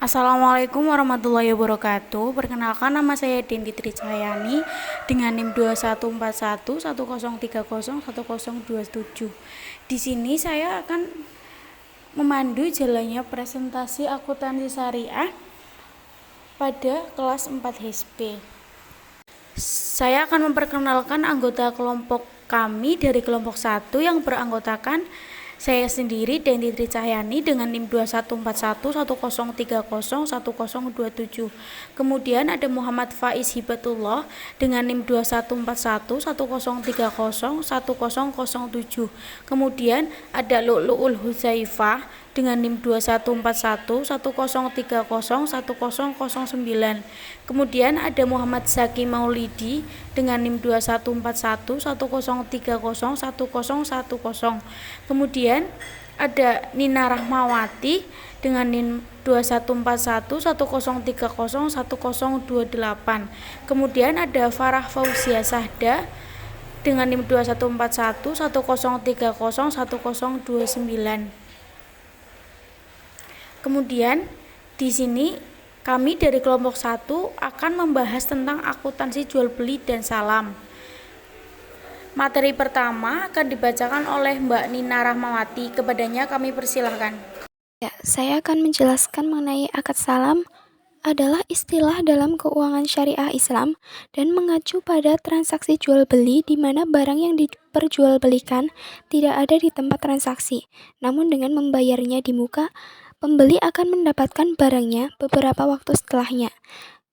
Assalamualaikum warahmatullahi wabarakatuh. Perkenalkan, nama saya Dinti Tricayani dengan NIM 214110301027. Di sini saya akan memandu jalannya presentasi akuntansi syariah pada kelas 4 HSP. Saya akan memperkenalkan anggota kelompok kami dari kelompok 1 yang beranggotakan saya sendiri, Denti Tricahyani, dengan NIM 214110301027. Kemudian ada Muhammad Faiz Hibatullah dengan NIM 214110301007. Kemudian ada Lu'lu'ul Huzaifah dengan NIM 214110301009. Kemudian ada Muhammad Zaki Maulidi dengan NIM 21411030101010. Kemudian ada Nina Rahmawati dengan NIM 214110301028. Kemudian ada Farah Fauzia Sahda dengan NIM 214110301029. Kemudian di sini kami dari kelompok 1 akan membahas tentang akuntansi jual beli dan salam. Materi pertama akan dibacakan oleh Mbak Nina Rahmawati. Kepadanya kami persilahkan. Ya, saya akan menjelaskan mengenai akad salam adalah istilah dalam keuangan syariah Islam dan mengacu pada transaksi jual beli di mana barang yang diperjualbelikan tidak ada di tempat transaksi, namun dengan membayarnya di muka, pembeli akan mendapatkan barangnya beberapa waktu setelahnya.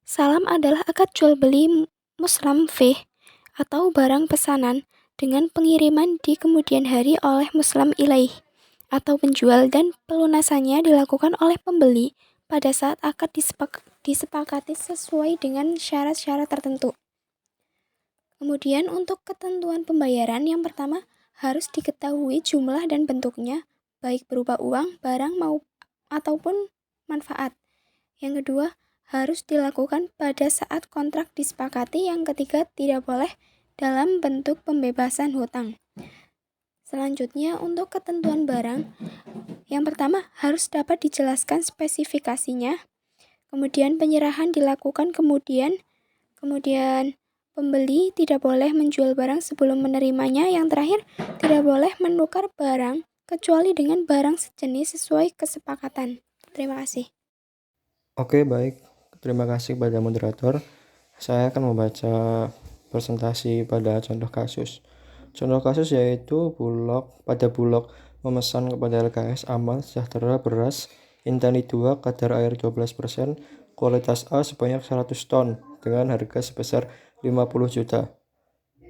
Salam adalah akad jual beli muslam fih atau barang pesanan dengan pengiriman di kemudian hari oleh muslam ilaih atau penjual, dan pelunasannya dilakukan oleh pembeli pada saat akad disepakati sesuai dengan syarat-syarat tertentu. Kemudian untuk ketentuan pembayaran, yang pertama harus diketahui jumlah dan bentuknya, baik berupa uang, barang ataupun manfaat. Yang kedua, harus dilakukan pada saat kontrak disepakati. Yang ketiga, tidak boleh dalam bentuk pembebasan hutang. Selanjutnya, untuk ketentuan barang, yang pertama harus dapat dijelaskan spesifikasinya. Kemudian penyerahan dilakukan kemudian pembeli tidak boleh menjual barang sebelum menerimanya. Yang terakhir, tidak boleh menukar barang kecuali dengan barang sejenis sesuai kesepakatan. Terima kasih. Oke, baik. Terima kasih kepada moderator. Saya akan membaca presentasi pada contoh kasus. Contoh kasus yaitu pada Bulog memesan kepada LKS Amal Sejahtera beras Intani 2 kadar air 12%, kualitas A sebanyak 100 ton dengan harga sebesar 50 juta.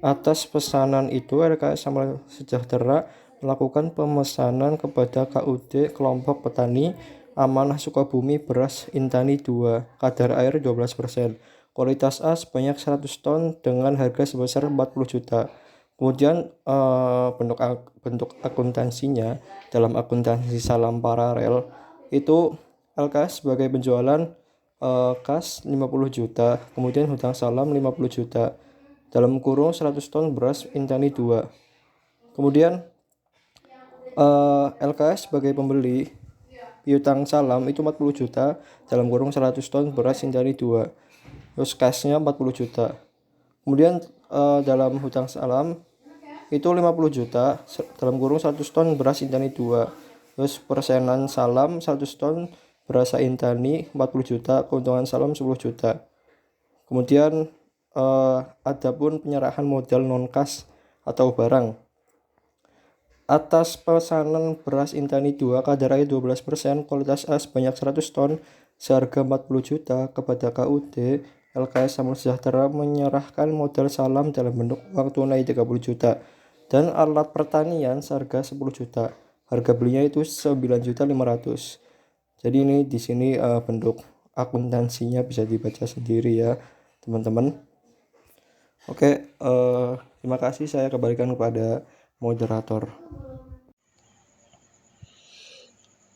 Atas pesanan itu, LKS Amal Sejahtera melakukan pemesanan kepada KUD Kelompok Petani Amanah Sukabumi beras Intani 2 kadar air 12%, kualitas A sebanyak 100 ton dengan harga sebesar 40 juta. Kemudian bentuk akuntansinya dalam akuntansi salam paralel itu LKS sebagai penjualan kas 50 juta, kemudian hutang salam 50 juta, dalam kurung 100 ton beras Intani 2. Kemudian LKS sebagai pembeli piutang salam itu 40 juta, dalam kurung 100 ton beras Intani 2. Terus cashnya 40 juta. Kemudian dalam hutang salam itu 50 juta, dalam kurung 100 ton beras Intani 2. Terus persenan salam 100 ton beras Intani 40 juta, keuntungan salam 10 juta. Kemudian adapun penyerahan modal non kas atau barang. Atas pesanan beras Intani 2 kadar air 12%, kualitas A sebanyak 100 ton seharga 40 juta kepada KUD, LKS Amal Sejahtera menyerahkan modal salam dalam bentuk uang tunai 30 juta dan alat pertanian seharga 10 juta. Harga belinya itu 9.500.000. Jadi ini di sini bentuk akuntansinya bisa dibaca sendiri ya, teman-teman. Oke, terima kasih, saya kembalikan kepada moderator.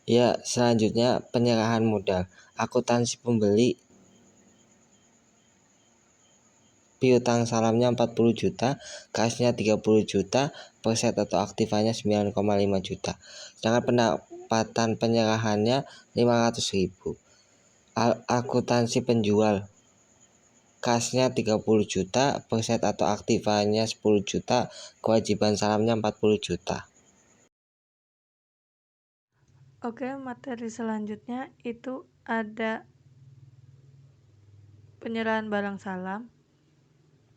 Ya, selanjutnya penyerahan modal. Akuntansi pembeli piutang salamnya 40 juta, kasnya 30 juta, perset atau aktifanya 9,5 juta. Sedangkan pendapatan penyerahannya 500.000. Akuntansi penjual. Kasnya 30 juta, perset atau aktifannya 10 juta, kewajiban salamnya 40 juta. Oke, materi selanjutnya itu ada penyerahan barang salam,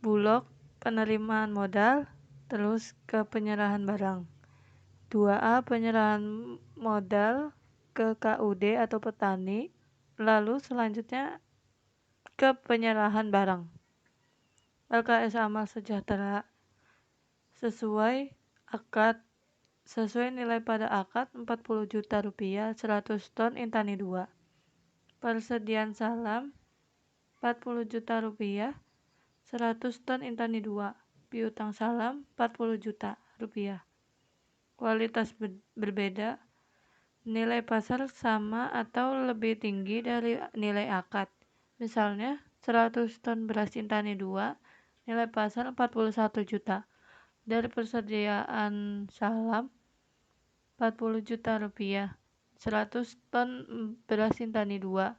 bulog, penerimaan modal, terus ke penyerahan barang. 2A penyerahan modal ke KUD atau petani, lalu selanjutnya ke penyerahan barang. LKS amal sejahtera sesuai nilai pada akad 40 juta rupiah 100 ton Intani 2. Persediaan salam 40 juta rupiah 100 ton Intani 2. Piutang salam 40 juta rupiah. Kualitas berbeda, nilai pasar sama atau lebih tinggi dari nilai akad. Misalnya 100 ton beras Intani 2, nilai pasar 41 juta. Dari persediaan salam 40 juta rupiah, 100 ton beras Intani 2,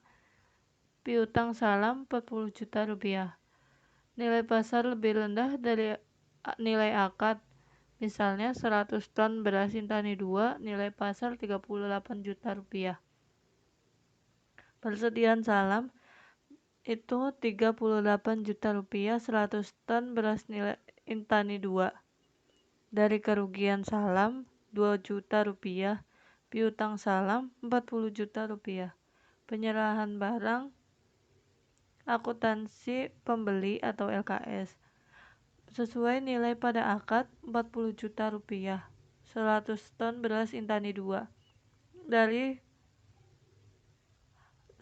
piutang salam 40 juta rupiah. Nilai pasar lebih rendah dari nilai akad. Misalnya 100 ton beras Intani 2, nilai pasar 38 juta rupiah. Persediaan salam itu 38 juta rupiah 100 ton beras nilai Intani 2. Dari kerugian salam 2 juta rupiah, piutang salam 40 juta rupiah. Penyerahan barang akuntansi pembeli atau LKS sesuai nilai pada akad 40 juta rupiah 100 ton beras Intani 2. Dari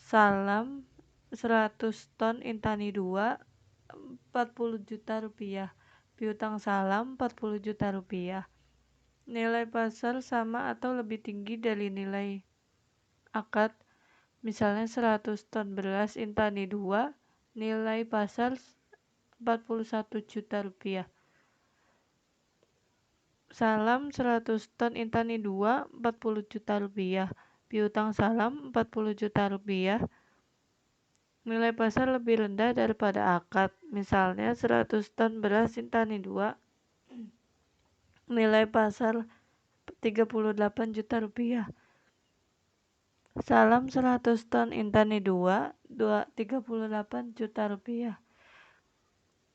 salam 100 ton Intani 2 40 juta rupiah, piutang salam 40 juta rupiah. Nilai pasar sama atau lebih tinggi dari nilai akad. Misalnya 100 ton beras Intani 2, nilai pasar 41 juta rupiah. Salam 100 ton Intani 2, 40 juta rupiah. Piutang salam 40 juta rupiah. Nilai pasar lebih rendah daripada akad. Misalnya 100 ton beras Intani 2, nilai pasar 38 juta rupiah. Salam 100 ton Intani 2, 38 juta rupiah.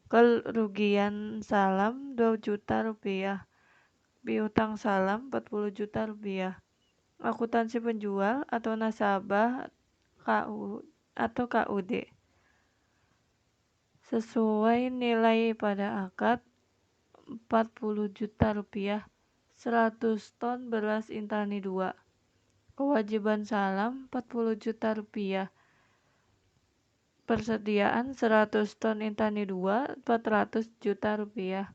Kerugian salam 2 juta rupiah. Piutang salam 40 juta rupiah. Akuntansi penjual atau nasabah KUD sesuai nilai pada akad 40 juta rupiah 100 ton beras Intani 2. Kewajiban salam 40 juta rupiah. Persediaan 100 ton Intani 2, 400 juta rupiah.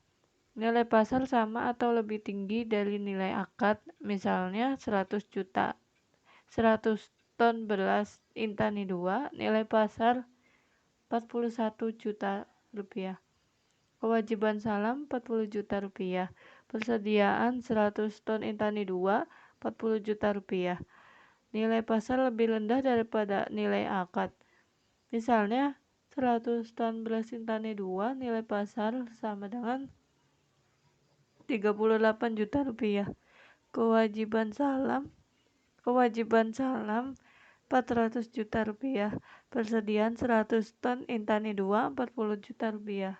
Nilai pasar sama atau lebih tinggi dari nilai akad. Misalnya 100 juta. 100 ton beras Intani 2, nilai pasar 41 juta rupiah. Kewajiban salam 40 juta rupiah. Persediaan 100 ton Intani 2, 40 juta rupiah. Nilai pasar lebih rendah daripada nilai akad. Misalnya 100 ton beras Intani 2, nilai pasar sama dengan 38 juta rupiah. Kewajiban salam 400 juta rupiah. Persediaan 100 ton Intani 2, 40 juta rupiah.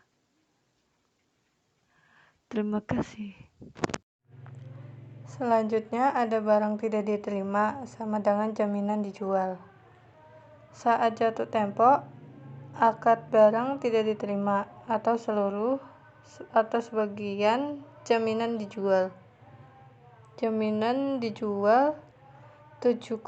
Terima kasih. Selanjutnya ada barang tidak diterima sama dengan jaminan dijual. Saat jatuh tempo, akad barang tidak diterima atau seluruh atau sebagian jaminan dijual. Jaminan dijual 7,5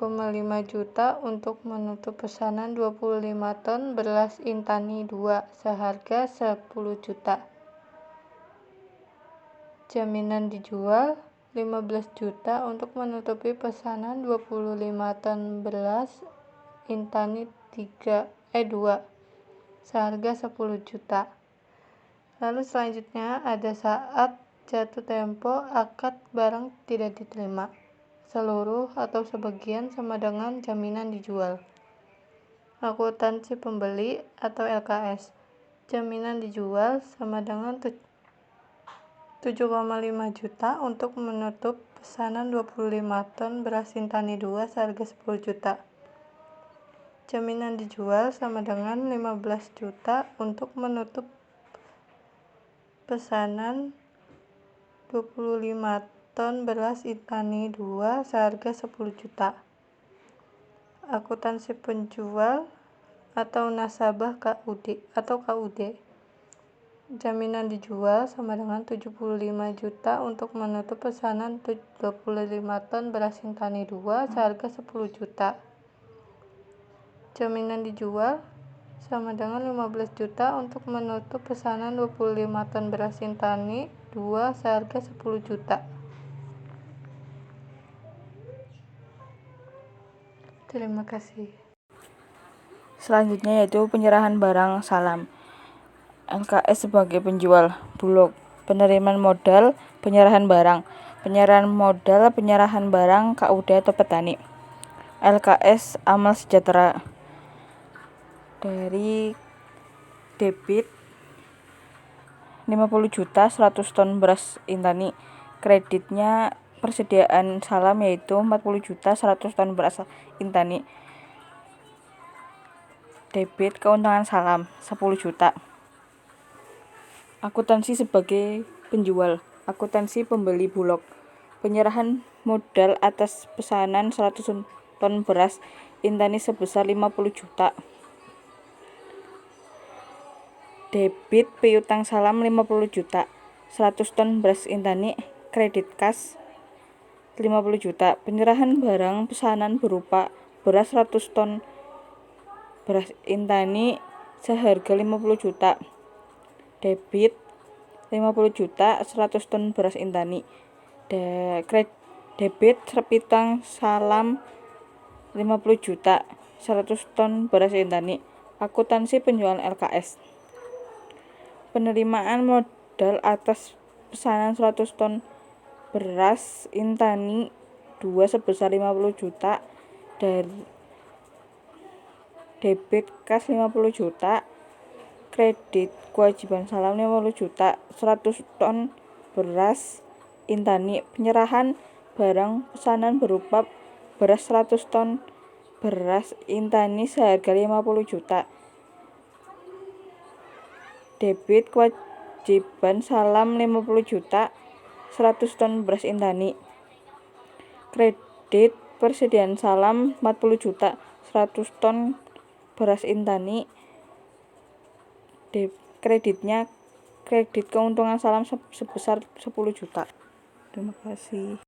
juta untuk menutup pesanan 25 ton beras Intani 2 seharga 10 juta. Jaminan dijual 15 juta untuk menutupi pesanan 25 ton beras Intani 2 seharga 10 juta. Lalu selanjutnya ada saat jatuh tempo akad barang tidak diterima. Seluruh atau sebagian sama dengan jaminan dijual. Akuntansi pembeli atau LKS. Jaminan dijual sama dengan 7,5 juta untuk menutup pesanan 25 ton beras Intani 2 seharga 10 juta. Jaminan dijual sama dengan 15 juta untuk menutup pesanan 25 ton beras Intani 2 seharga 10 juta. Akuntansi penjual atau nasabah KUD. Jaminan dijual sama dengan 75 juta untuk menutup pesanan 25 ton beras Intani 2 seharga 10 juta. Jaminan dijual sama dengan 15 juta untuk menutup pesanan 25 ton beras Intani 2 seharga 10 juta. Terima kasih. Selanjutnya yaitu penyerahan barang salam. LKS sebagai penjual, Bulog, penerimaan modal, penyerahan barang, penyerahan modal, penyerahan barang, KUD atau petani. LKS amal sejahtera, dari debit 50 juta 100 ton beras Intani, kreditnya persediaan salam yaitu 40 juta 100 ton beras Intani, debit keuntungan salam 10 juta. Akuntansi sebagai penjual, akuntansi pembeli Bulog, penyerahan modal atas pesanan 100 ton beras Intani sebesar 50 juta. Debit piutang salam 50 juta, 100 ton beras Intani, kredit kas 50 juta. Penyerahan barang pesanan berupa beras 100 ton beras Intani seharga 50 juta. Debit 50 juta 100 ton beras Intani. Debit piutang salam 50 juta 100 ton beras Intani. Akuntansi penjualan LKS. Penerimaan modal atas pesanan 100 ton beras Intani 2 sebesar 50 juta dari debit kas 50 juta, kredit kewajiban salam 50 juta, 100 ton beras Intani. Penyerahan barang pesanan berupa beras 100 ton beras Intani seharga 50 juta. Debit kewajiban salam 50 juta, 100 ton beras Intani. Kredit persediaan salam 40 juta, 100 ton beras Intani. Kredit keuntungan salam sebesar 10 juta. Terima kasih.